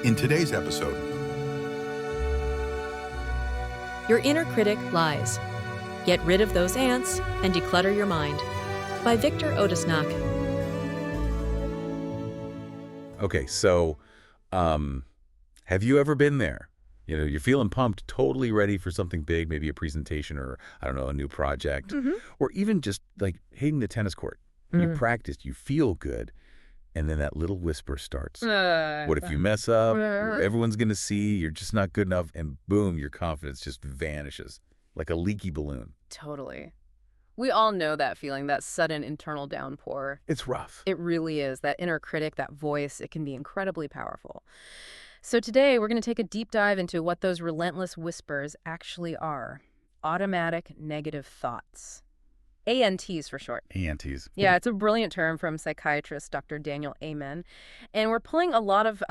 In today's episode, Your Inner Critic Lies. Get rid of those ants and declutter your mind. By Victor Odåsnac. Okay, so have you ever been there? You know, you're feeling pumped, totally ready for something big, maybe a presentation or, I don't know, a new project, or even just like hitting the tennis court. You practiced, you feel good, and then that little whisper starts. What if you mess up? Everyone's going to see, you're just not good enough, and boom, your confidence just vanishes like a leaky balloon. Totally. We all know that feeling, that sudden internal downpour. It's rough. It really is. That inner critic, that voice, it can be incredibly powerful. So today we're going to take a deep dive into what those relentless whispers actually are. Automatic negative thoughts. ANTs for short. ANTs. Yeah, it's a brilliant term from psychiatrist Dr. Daniel Amen. And we're pulling a lot of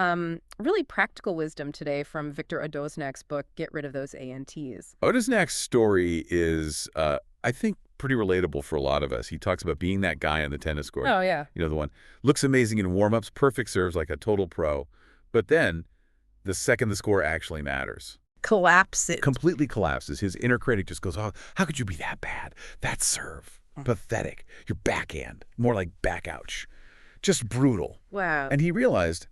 really practical wisdom today from Victor Odåsnac's book, Get Rid of Those ANTs. Odåsnac's story is, I think, pretty relatable for a lot of us. He talks about being that guy on the tennis court. Oh, yeah. You know, the one looks amazing in warm-ups, perfect serves like a total pro. But then the second the score actually matters, Collapses. completely collapses. His inner critic just goes, oh, how could you be that bad? That serve. Pathetic. Your backhand. More like back ouch. Just brutal. Wow. And he realized,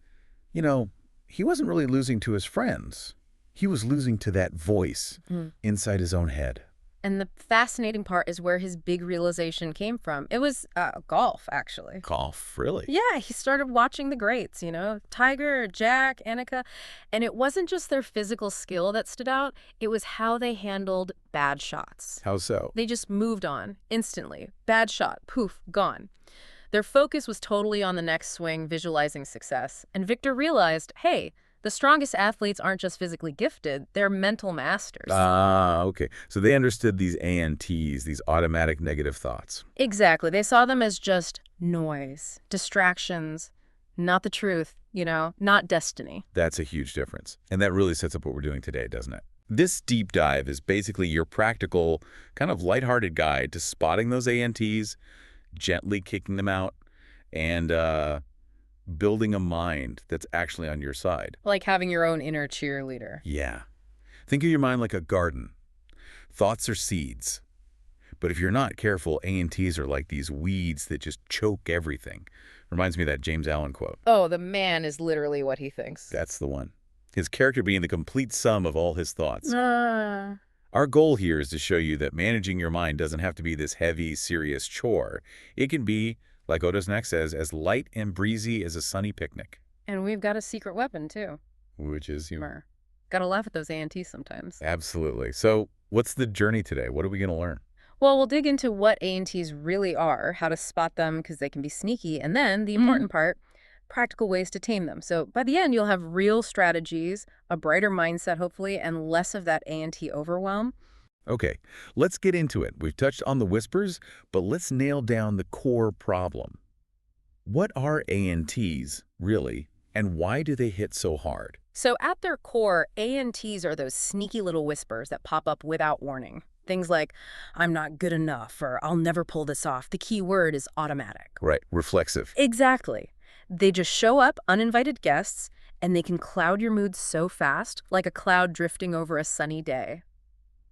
you know, he wasn't really losing to his friends. He was losing to that voice inside his own head. And the fascinating part is where his big realization came from. It was golf, actually. Golf, really? Yeah, he started watching the greats, Tiger, Jack, Annika. And it wasn't just their physical skill that stood out. It was how they handled bad shots. How so? They just moved on instantly. Bad shot, poof, gone. Their focus was totally on the next swing, visualizing success. And Victor realized, hey, the strongest athletes aren't just physically gifted, they're mental masters. Ah, okay. So they understood these ANTs, these automatic negative thoughts. Exactly. They saw them as just noise, distractions, not the truth, not destiny. That's a huge difference. And that really sets up what we're doing today, doesn't it? This deep dive is basically your practical, kind of lighthearted guide to spotting those ANTs, gently kicking them out, and building a mind that's actually on your side. Like having your own inner cheerleader. Yeah. Think of your mind like a garden. Thoughts are seeds. But if you're not careful, ANTs are like these weeds that just choke everything. Reminds me of that James Allen quote. Oh, the man is literally what he thinks. That's the one. His character being the complete sum of all his thoughts. Our goal here is to show you that managing your mind doesn't have to be this heavy, serious chore. It can be, like Odåsnac says, as light and breezy as a sunny picnic. And we've got a secret weapon, too. Which is humor. Gotta laugh at those ANTs sometimes. Absolutely. So what's the journey today? What are we going to learn? Well, we'll dig into what ANTs really are, how to spot them because they can be sneaky, and then the important part, practical ways to tame them. So by the end, you'll have real strategies, a brighter mindset, hopefully, and less of that ANT overwhelm. Okay, let's get into it. We've touched on the whispers, but let's nail down the core problem. What are ANTs, really, and why do they hit so hard? So at their core, ANTs are those sneaky little whispers that pop up without warning. Things like, I'm not good enough, or I'll never pull this off. The key word is automatic. Right, reflexive. Exactly. They just show up, uninvited guests, and they can cloud your mood so fast, like a cloud drifting over a sunny day.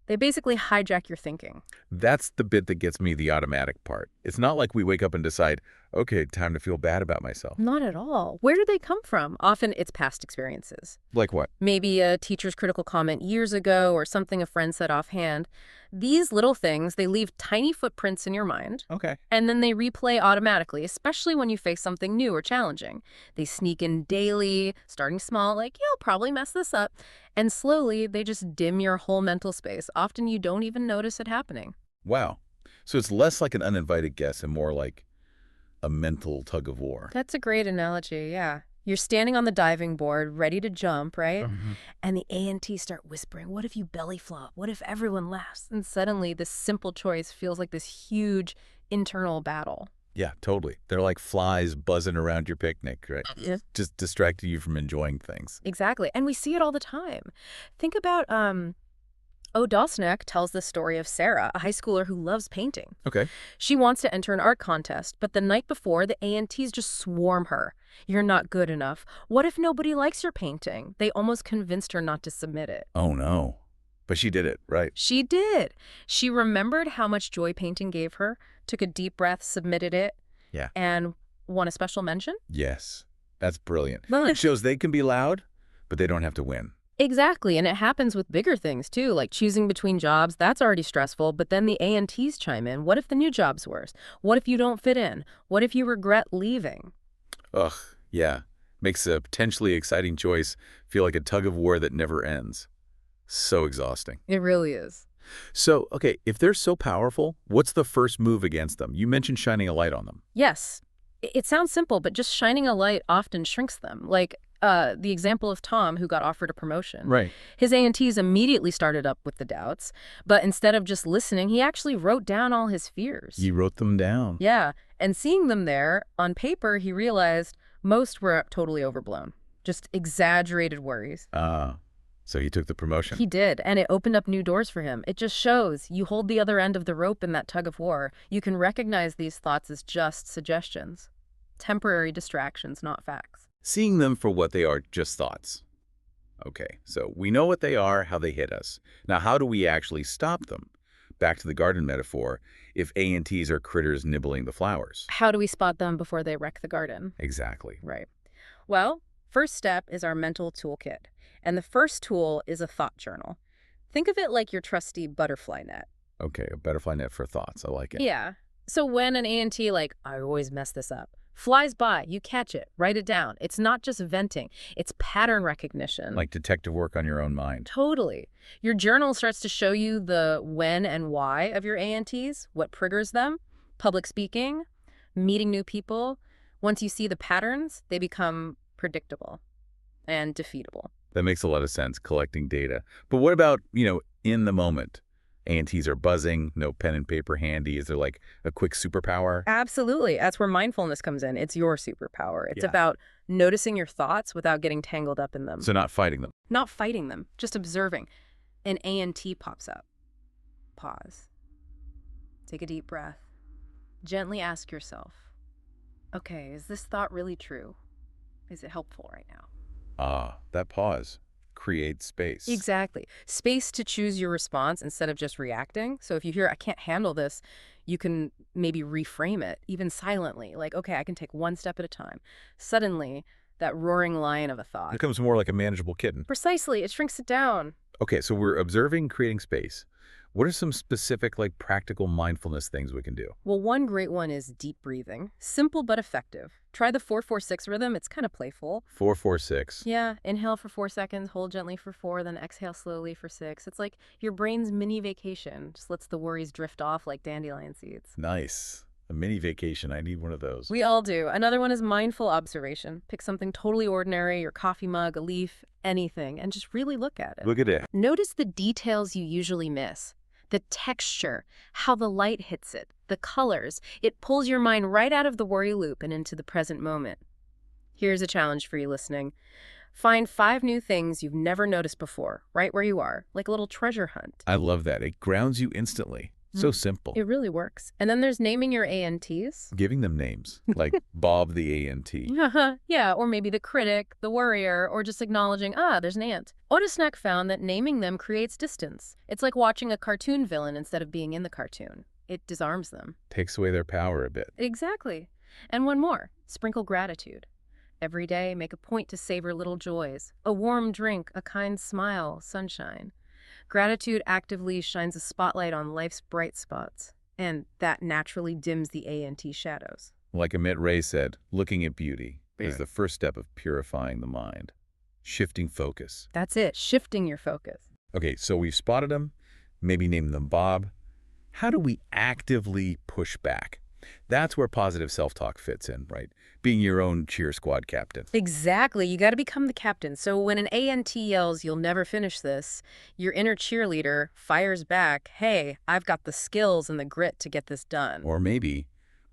They basically hijack your thinking. That's the bit that gets me, the automatic part. It's not like we wake up and decide, okay, time to feel bad about myself. Not at all. Where do they come from? Often it's past experiences. Like what? Maybe a teacher's critical comment years ago or something a friend said offhand. These little things, they leave tiny footprints in your mind. Okay. And then they replay automatically, especially when you face something new or challenging. They sneak in daily, starting small, like, you'll probably mess this up. And slowly, they just dim your whole mental space. Often you don't even notice it happening. Wow. So it's less like an uninvited guest and more like a mental tug of war. That's a great analogy, yeah. You're standing on the diving board, ready to jump, right? And the ANTs start whispering, what if you belly flop? What if everyone laughs? And suddenly, this simple choice feels like this huge internal battle. Yeah, totally. They're like flies buzzing around your picnic, right? Yeah. Just distracting you from enjoying things. Exactly. And we see it all the time. Think about Odåsnac tells the story of Sarah, a high schooler who loves painting. Okay. She wants to enter an art contest, but the night before, the ANTs just swarm her. You're not good enough. What if nobody likes your painting? They almost convinced her not to submit it. Oh, no. But she did it, right? She did. She remembered how much joy painting gave her, took a deep breath, submitted it, Yeah. and won a special mention. Yes. That's brilliant. It shows they can be loud, but they don't have to win. Exactly, and it happens with bigger things, too, like choosing between jobs. That's already stressful, but then the A&Ts chime in. What if the new job's worse? What if you don't fit in? What if you regret leaving? Ugh, yeah. Makes a potentially exciting choice feel like a tug of war that never ends. So exhausting. It really is. So, okay, if they're so powerful, what's the first move against them? You mentioned shining a light on them. Yes, it sounds simple, but just shining a light often shrinks them. Like the example of Tom, who got offered a promotion. Right. His A&Ts immediately started up with the doubts, but instead of just listening, he actually wrote down all his fears. You wrote them down. Yeah, and seeing them there on paper, he realized most were totally overblown, just exaggerated worries. So he took the promotion. He did, and it opened up new doors for him. It just shows you hold the other end of the rope in that tug of war. You can recognize these thoughts as just suggestions, temporary distractions, not facts. Seeing them for what they are, just thoughts. Okay, so we know what they are, how they hit us. Now, how do we actually stop them? Back to the garden metaphor, if A&Ts are critters nibbling the flowers. How do we spot them before they wreck the garden? Exactly. Right. Well, first step is our mental toolkit. And the first tool is a thought journal. Think of it like your trusty butterfly net. Okay, a butterfly net for thoughts. I like it. Yeah. So when an A&T, like, I always mess this up, flies by, you catch it, write it down. It's not just venting, it's pattern recognition. Like detective work on your own mind. Totally. Your journal starts to show you the when and why of your A&Ts, what triggers them, public speaking, meeting new people. Once you see the patterns, they become predictable and defeatable. That makes a lot of sense, collecting data. But what about, in the moment? A&Ts are buzzing, no pen and paper handy. Is there like a quick superpower? Absolutely. That's where mindfulness comes in. It's your superpower. It's Yeah. about noticing your thoughts without getting tangled up in them. So not fighting them. Not fighting them, just observing. An A&T pops up. Pause. Take a deep breath. Gently ask yourself, okay, is this thought really true? Is it helpful right now? That pause creates space. Exactly. Space to choose your response instead of just reacting. So if you hear, I can't handle this, you can maybe reframe it, even silently. Like, okay, I can take one step at a time. Suddenly, that roaring lion of a It thought. becomes more like a manageable kitten. Precisely. It shrinks it down. Okay, so we're observing, creating space. What are some specific, practical mindfulness things we can do? Well, one great one is deep breathing. Simple but effective. Try the 4-4-6 rhythm. It's kind of playful. 4-4-6. Yeah, inhale for 4 seconds, hold gently for 4, then exhale slowly for 6. It's like your brain's mini vacation. Just lets the worries drift off like dandelion seeds. Nice. A mini vacation. I need one of those. We all do. Another one is mindful observation. Pick something totally ordinary, your coffee mug, a leaf, anything, and just really look at it. Look at it. Notice the details you usually miss. The texture, how the light hits it, the colors. It pulls your mind right out of the worry loop and into the present moment. Here's a challenge for you listening. Find 5 new things you've never noticed before, right where you are, like a little treasure hunt. I love that. It grounds you instantly. So simple. It really works. And then there's naming your A&Ts. Giving them names, like Bob the A&T. Yeah, or maybe the critic, the worrier, or just acknowledging, there's an ant. Odåsnac found that naming them creates distance. It's like watching a cartoon villain instead of being in the cartoon. It disarms them. Takes away their power a bit. Exactly. And one more, sprinkle gratitude. Every day, make a point to savor little joys. A warm drink, a kind smile, sunshine. Gratitude actively shines a spotlight on life's bright spots, and that naturally dims the A&T shadows. Like Amit Ray said, looking at beauty is Right. the first step of purifying the mind. Shifting focus. That's it, shifting your focus. Okay, so we've spotted them, maybe named them Bob. How do we actively push back? That's where positive self-talk fits in, right? Being your own cheer squad captain. Exactly. You got to become the captain. So when an A&T yells, you'll never finish this, your inner cheerleader fires back, hey, I've got the skills and the grit to get this done. Or maybe,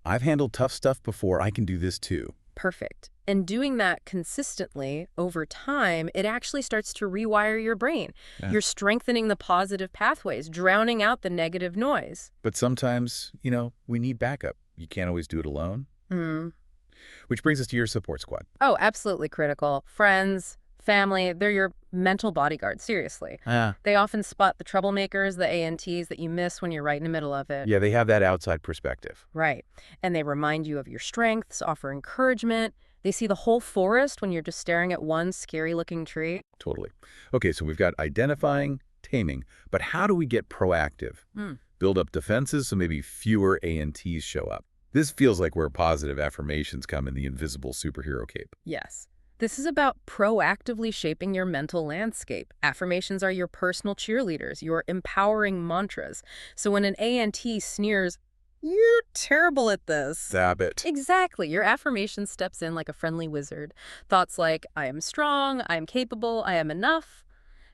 I've handled tough stuff before, I can do this too. Perfect. And doing that consistently over time, it actually starts to rewire your brain. Yeah. You're strengthening the positive pathways, drowning out the negative noise. But sometimes, we need backup. You can't always do it alone. Which brings us to your support squad. Oh, absolutely critical. Friends, family, they're your mental bodyguard, seriously. Yeah. They often spot the troublemakers, the ANTs that you miss when you're right in the middle of it. Yeah, they have that outside perspective. Right. And they remind you of your strengths, offer encouragement. They see the whole forest when you're just staring at one scary-looking tree. Totally. Okay, so we've got identifying, taming, but how do we get proactive? Build up defenses so maybe fewer ANTs show up. This feels like where positive affirmations come in the invisible superhero cape. Yes. This is about proactively shaping your mental landscape. Affirmations are your personal cheerleaders, your empowering mantras. So when an ANT sneers, "You're terrible at this." Stop it. Exactly. Your affirmation steps in like a friendly wizard. Thoughts like, "I am strong, I am capable, I am enough."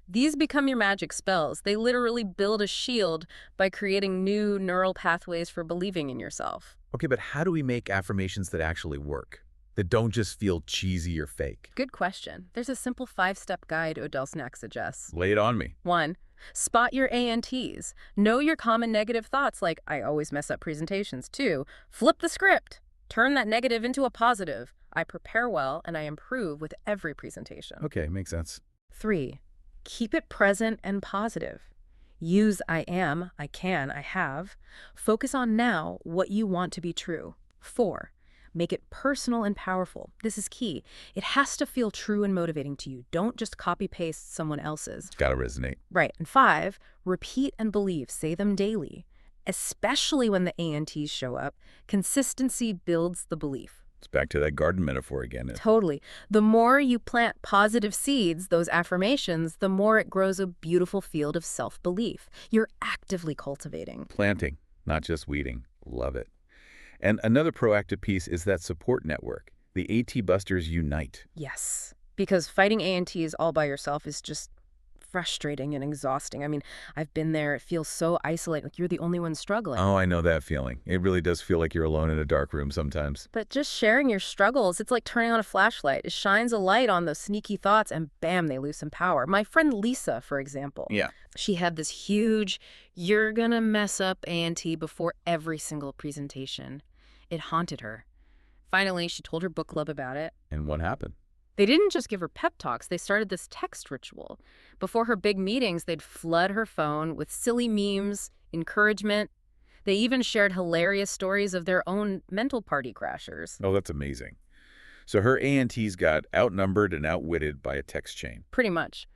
These become your magic spells. They literally build a shield by creating new neural pathways for believing in yourself. Okay, but how do we make affirmations that actually work? That don't just feel cheesy or fake? Good question. There's a simple 5-step guide Odåsnac suggests. Lay it on me. 1. Spot your ANTs. Know your common negative thoughts like, "I always mess up presentations." 2. Flip the script. Turn that negative into a positive. "I prepare well and I improve with every presentation." Okay, makes sense. 3. Keep it present and positive. Use "I am," "I can," "I have." Focus on now what you want to be true. 4. Make it personal and powerful. This is key. It has to feel true and motivating to you. Don't just copy-paste someone else's. It's got to resonate. Right. And 5, repeat and believe. Say them daily. Especially when the ANTs show up, consistency builds the belief. It's back to that garden metaphor again. Totally. The more you plant positive seeds, those affirmations, the more it grows a beautiful field of self-belief. You're actively cultivating. Planting, not just weeding. Love it. And another proactive piece is that support network. The AT Busters unite. Yes. Because fighting ANTs all by yourself is just frustrating and exhausting. I mean, I've been there. It feels so isolated, like you're the only one struggling. Oh, I know that feeling. It really does feel like you're alone in a dark room sometimes. But just sharing your struggles, it's like turning on a flashlight. It shines a light on those sneaky thoughts and bam, they lose some power. My friend Lisa, for example. Yeah. She had this huge, "you're gonna mess up" ANT before every single presentation. It haunted her. Finally, she told her book club about it. And what happened? They didn't just give her pep talks, they started this text ritual. Before her big meetings, they'd flood her phone with silly memes, encouragement. They even shared hilarious stories of their own mental party crashers. Oh, that's amazing. So her ANTs got outnumbered and outwitted by a text chain. Pretty much.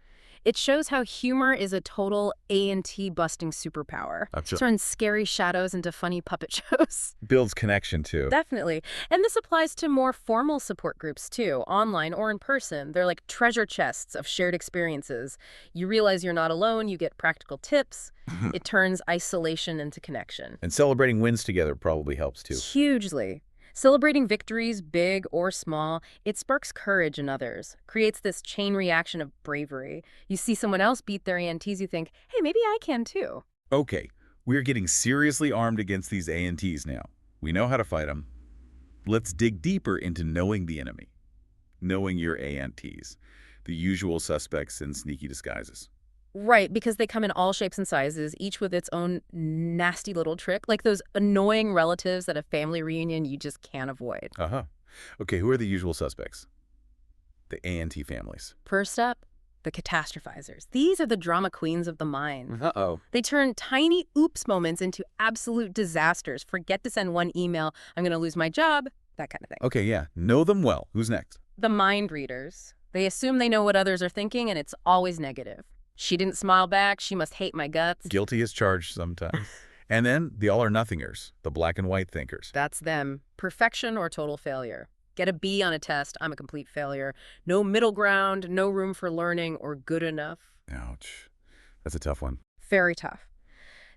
It shows how humor is a total ANT-busting superpower. Absolutely. Turns scary shadows into funny puppet shows. Builds connection, too. Definitely. And this applies to more formal support groups, too, online or in person. They're like treasure chests of shared experiences. You realize you're not alone. You get practical tips. It turns isolation into connection. And celebrating wins together probably helps, too. Hugely. Celebrating victories, big or small, it sparks courage in others, creates this chain reaction of bravery. You see someone else beat their ANTs, you think, hey, maybe I can too. Okay, we're getting seriously armed against these ANTs now. We know how to fight them. Let's dig deeper into knowing the enemy. Knowing your ANTs, the usual suspects in sneaky disguises. Right, because they come in all shapes and sizes, each with its own nasty little trick, like those annoying relatives at a family reunion you just can't avoid. Uh-huh. Okay, who are the usual suspects? The ANT families. First up, the catastrophizers. These are the drama queens of the mind. Uh-oh. They turn tiny oops moments into absolute disasters. Forget to send one email, I'm going to lose my job, that kind of thing. Okay, yeah. Know them well. Who's next? The mind readers. They assume they know what others are thinking, and it's always negative. She didn't smile back. She must hate my guts. Guilty as charged sometimes. And then the all-or-nothingers, the black and white thinkers. That's them. Perfection or total failure. Get a B on a test, I'm a complete failure. No middle ground, no room for learning or good enough. Ouch. That's a tough one. Very tough.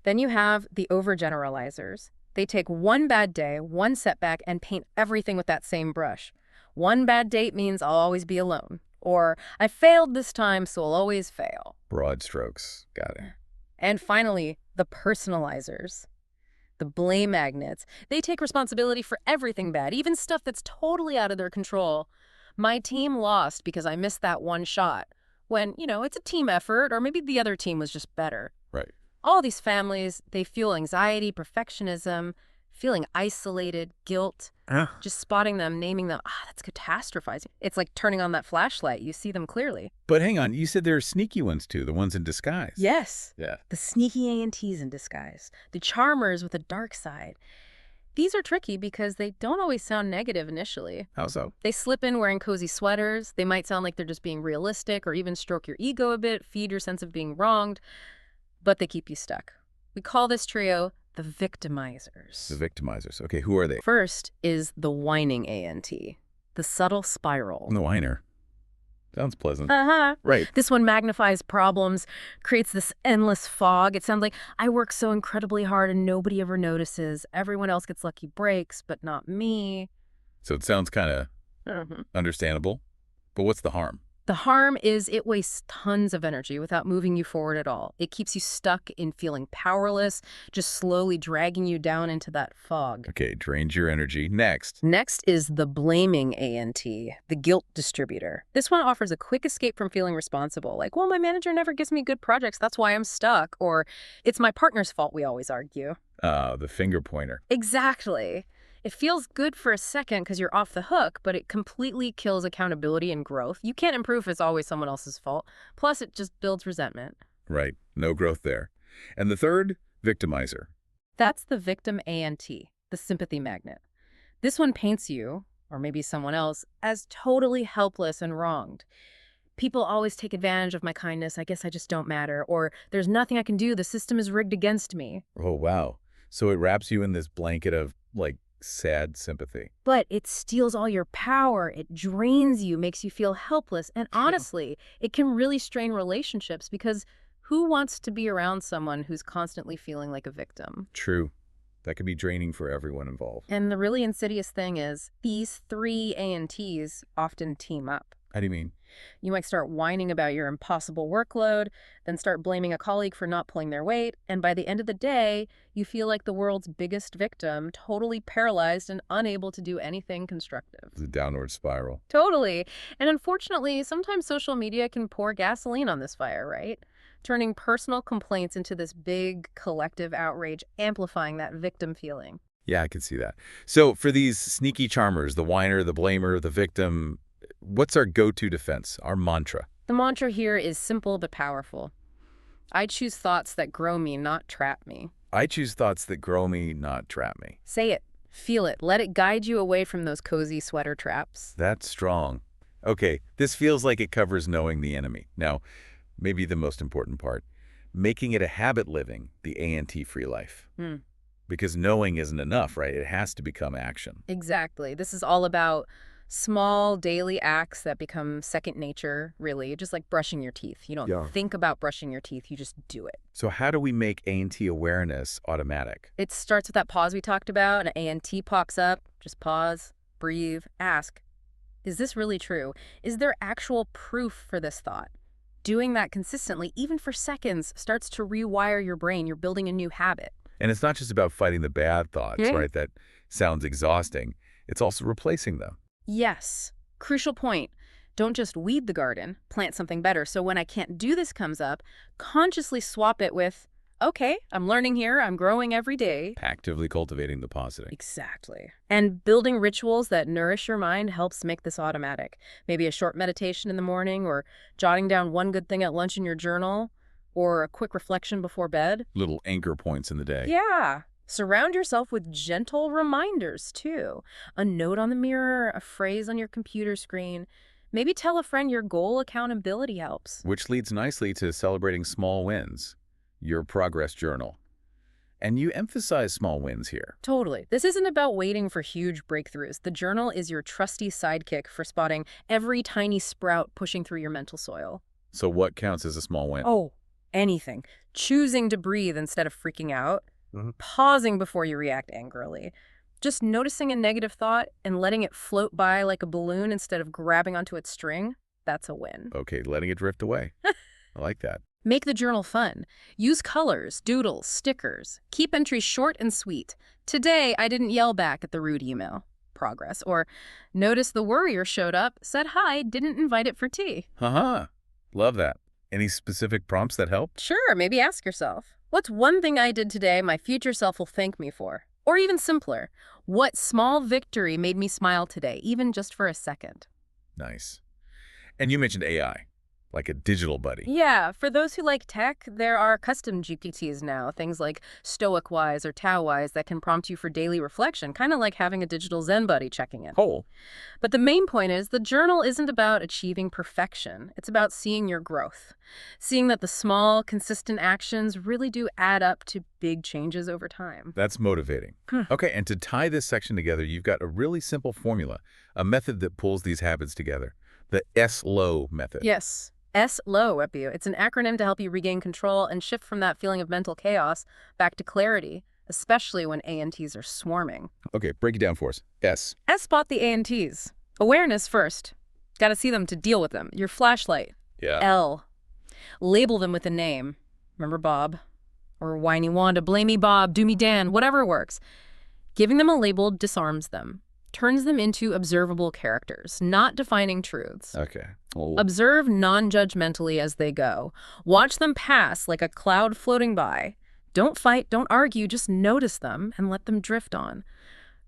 Then you have the overgeneralizers. They take one bad day, one setback, and paint everything with that same brush. One bad date means I'll always be alone. Or, I failed this time, so I'll always fail. Broad strokes. Got it. And finally, the personalizers. The blame magnets. They take responsibility for everything bad, even stuff that's totally out of their control. My team lost because I missed that one shot. When, it's a team effort, or maybe the other team was just better. Right. All these families, they fuel anxiety, perfectionism, feeling isolated, guilt, just spotting them, naming them, that's catastrophizing. It's like turning on that flashlight. You see them clearly. But hang on, you said there are sneaky ones too, the ones in disguise. Yes. Yeah. The sneaky ANTs in disguise. The charmers with a dark side. These are tricky because they don't always sound negative initially. How so? They slip in wearing cozy sweaters. They might sound like they're just being realistic or even stroke your ego a bit, feed your sense of being wronged, but they keep you stuck. We call this trio the victimizers. The victimizers. Okay, who are they? First is the whining ANT, the subtle spiral. The whiner. Sounds pleasant. Right. This one magnifies problems, creates this endless fog. It sounds like, I work so incredibly hard and nobody ever notices. Everyone else gets lucky breaks, but not me. So it sounds kind of understandable. But what's the harm? The harm is it wastes tons of energy without moving you forward at all. It keeps you stuck in feeling powerless, just slowly dragging you down into that fog. Okay, drains your energy. Next is the blaming ANT, the guilt distributor. This one offers a quick escape from feeling responsible. Like, well, my manager never gives me good projects, that's why I'm stuck. Or, it's my partner's fault, we always argue. The finger pointer. Exactly. It feels good for a second because you're off the hook, but it completely kills accountability and growth. You can't improve if it's always someone else's fault. Plus, it just builds resentment. Right. No growth there. And the third, victimizer. That's the victim ANT, the sympathy magnet. This one paints you, or maybe someone else, as totally helpless and wronged. People always take advantage of my kindness. I guess I just don't matter. Or there's nothing I can do. The system is rigged against me. Oh, wow. So it wraps you in this blanket of, like, sad sympathy. But it steals all your power. It drains you, makes you feel helpless. And honestly, it can really strain relationships because who wants to be around someone who's constantly feeling like a victim? True. That could be draining for everyone involved. And the really insidious thing is these three ANTs often team up. How do you mean? You might start whining about your impossible workload, then start blaming a colleague for not pulling their weight, and by the end of the day, you feel like the world's biggest victim, totally paralyzed and unable to do anything constructive. It's a downward spiral. Totally. And unfortunately, sometimes social media can pour gasoline on this fire, right? Turning personal complaints into this big collective outrage, amplifying that victim feeling. Yeah, I can see that. So for these sneaky charmers, the whiner, the blamer, the victim, what's our go-to defense, our mantra? The mantra here is simple but powerful. I choose thoughts that grow me, not trap me. I choose thoughts that grow me, not trap me. Say it. Feel it. Let it guide you away from those cozy sweater traps. That's strong. Okay, this feels like it covers knowing the enemy. Now, maybe the most important part, making it a habit living the ANT-free life. Because knowing isn't enough, right? It has to become action. Exactly. This is all about small daily acts that become second nature, really, just like brushing your teeth. You don't think about brushing your teeth, you just do it. So how do we make ANT awareness automatic? It starts with that pause we talked about. An ANT pops up, just pause, breathe, ask, is this really true? Is there actual proof for this thought? Doing that consistently, even for seconds, starts to rewire your brain. You're building a new habit. And it's not just about fighting the bad thoughts, right? That sounds exhausting. It's also replacing them. Yes. Crucial point. Don't just weed the garden, plant something better. So when I can't do this comes up, consciously swap it with, okay, I'm learning here, I'm growing every day. Actively cultivating the positive. Exactly. And building rituals that nourish your mind helps make this automatic. Maybe a short meditation in the morning, or jotting down one good thing at lunch in your journal, or a quick reflection before bed. Little anchor points in the day. Yeah. Surround yourself with gentle reminders, too. A note on the mirror, a phrase on your computer screen. Maybe tell a friend your goal accountability helps. Which leads nicely to celebrating small wins, your progress journal. And you emphasize small wins here. Totally. This isn't about waiting for huge breakthroughs. The journal is your trusty sidekick for spotting every tiny sprout pushing through your mental soil. So what counts as a small win? Oh, anything. Choosing to breathe instead of freaking out. Pausing before you react angrily. Just noticing a negative thought and letting it float by like a balloon instead of grabbing onto its string, that's a win. Okay, letting it drift away. I like that. Make the journal fun. Use colors, doodles, stickers. Keep entries short and sweet. Today, I didn't yell back at the rude email. Progress. Or, notice the worrier showed up, said hi, didn't invite it for tea. Love that. Any specific prompts that help? Sure, maybe ask yourself, what's one thing I did today my future self will thank me for? Or even simpler, what small victory made me smile today, even just for a second? Nice. And you mentioned AI, like a digital buddy. Yeah, for those who like tech, there are custom GPTs now, things like Stoic-wise or Tao-wise that can prompt you for daily reflection, kind of like having a digital Zen buddy checking in. Whole. But the main point is the journal isn't about achieving perfection. It's about seeing your growth, seeing that the small, consistent actions really do add up to big changes over time. That's motivating. Okay, and to tie this section together, you've got a really simple formula, a method that pulls these habits together, the SLOW method. Yes. SLOW, Epio. It's an acronym to help you regain control and shift from that feeling of mental chaos back to clarity, especially when ANTs are swarming. Okay, break it down for us. S. Spot the ANTs. Awareness first. Got to see them to deal with them. Your flashlight. Yeah. L. Label them with a name. Remember Bob? Or Whiny Wanda, Blamey Bob, Doomy Dan, whatever works. Giving them a label disarms them, turns them into observable characters, not defining truths. Okay. Observe non-judgmentally as they go. Watch them pass like a cloud floating by. Don't fight, don't argue, just notice them and let them drift on.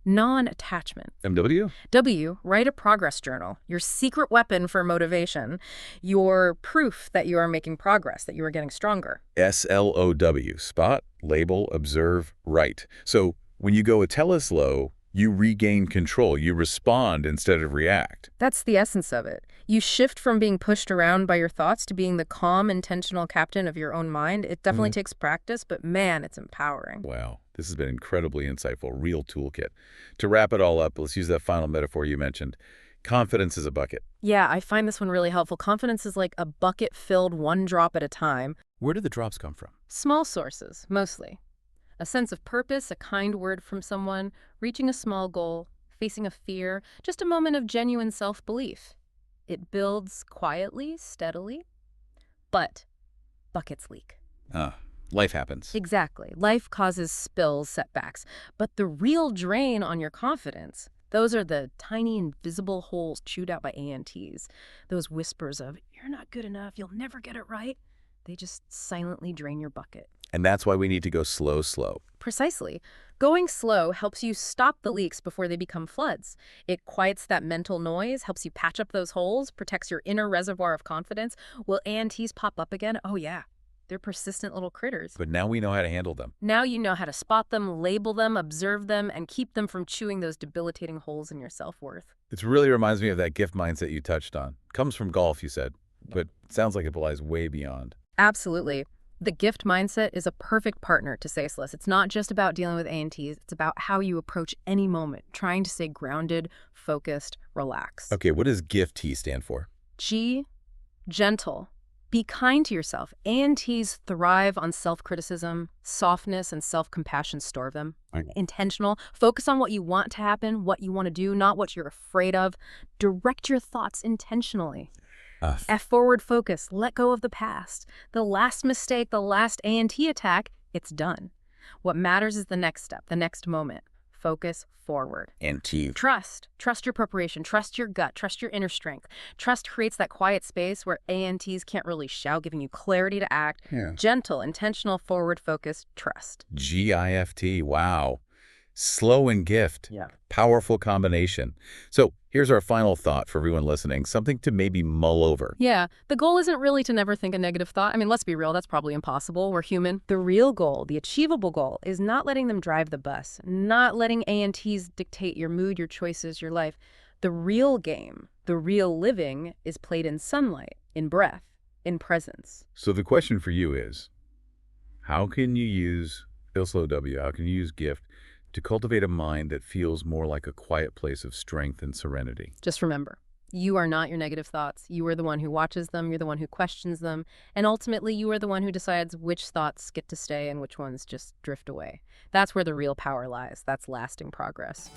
Non-attachment. MW? W, write a progress journal. Your secret weapon for motivation. Your proof that you are making progress, that you are getting stronger. SLOW. Spot, label, observe, write. So when you go a teleslow, you regain control. You respond instead of react. That's the essence of it. You shift from being pushed around by your thoughts to being the calm, intentional captain of your own mind. It definitely takes practice, but man, it's empowering. Wow. This has been incredibly insightful, real toolkit. To wrap it all up, let's use that final metaphor you mentioned. Confidence is a bucket. Yeah, I find this one really helpful. Confidence is like a bucket filled one drop at a time. Where do the drops come from? Small sources, mostly. A sense of purpose, a kind word from someone, reaching a small goal, facing a fear, just a moment of genuine self-belief. It builds quietly, steadily, but buckets leak. Life happens. Exactly. Life causes spills, setbacks. But the real drain on your confidence, those are the tiny invisible holes chewed out by ANTs. Those whispers of, you're not good enough, you'll never get it right. They just silently drain your bucket. And that's why we need to go slow. Precisely. Going slow helps you stop the leaks before they become floods. It quiets that mental noise, helps you patch up those holes, protects your inner reservoir of confidence. Will ANTs pop up again? Oh yeah. They're persistent little critters. But now we know how to handle them. Now you know how to spot them, label them, observe them, and keep them from chewing those debilitating holes in your self-worth. It really reminds me of that gift mindset you touched on. Comes from golf, you said, but sounds like it lies way beyond. Absolutely. The gift mindset is a perfect partner to Saceless. It's not just about dealing with ANTs. It's about how you approach any moment, trying to stay grounded, focused, relaxed. Okay, what does GIFT stand for? G, gentle. Be kind to yourself. ANTs thrive on self-criticism, softness, and self-compassion starve them. Intentional. Focus on what you want to happen, what you want to do, not what you're afraid of. Direct your thoughts intentionally. F forward focus. Let go of the past. The last mistake, the last ANT attack, it's done. What matters is the next step, the next moment. Focus forward. And T. Trust. Trust your preparation. Trust your gut. Trust your inner strength. Trust creates that quiet space where ANTs can't really shout, giving you clarity to act. Yeah. Gentle, intentional, forward focus, trust. GIFT. Wow. Slow and gift. Yeah. Powerful combination. So here's our final thought for everyone listening, something to maybe mull over. Yeah, the goal isn't really to never think a negative thought. I mean, let's be real, that's probably impossible. We're human. The real goal, the achievable goal, is not letting them drive the bus, not letting ANTs dictate your mood, your choices, your life. The real game, the real living, is played in sunlight, in breath, in presence. So the question for you is, how can you use SLOW, how can you use GIFT to cultivate a mind that feels more like a quiet place of strength and serenity? Just remember, you are not your negative thoughts. You are the one who watches them, you're the one who questions them, and ultimately you are the one who decides which thoughts get to stay and which ones just drift away. That's where the real power lies. That's lasting progress.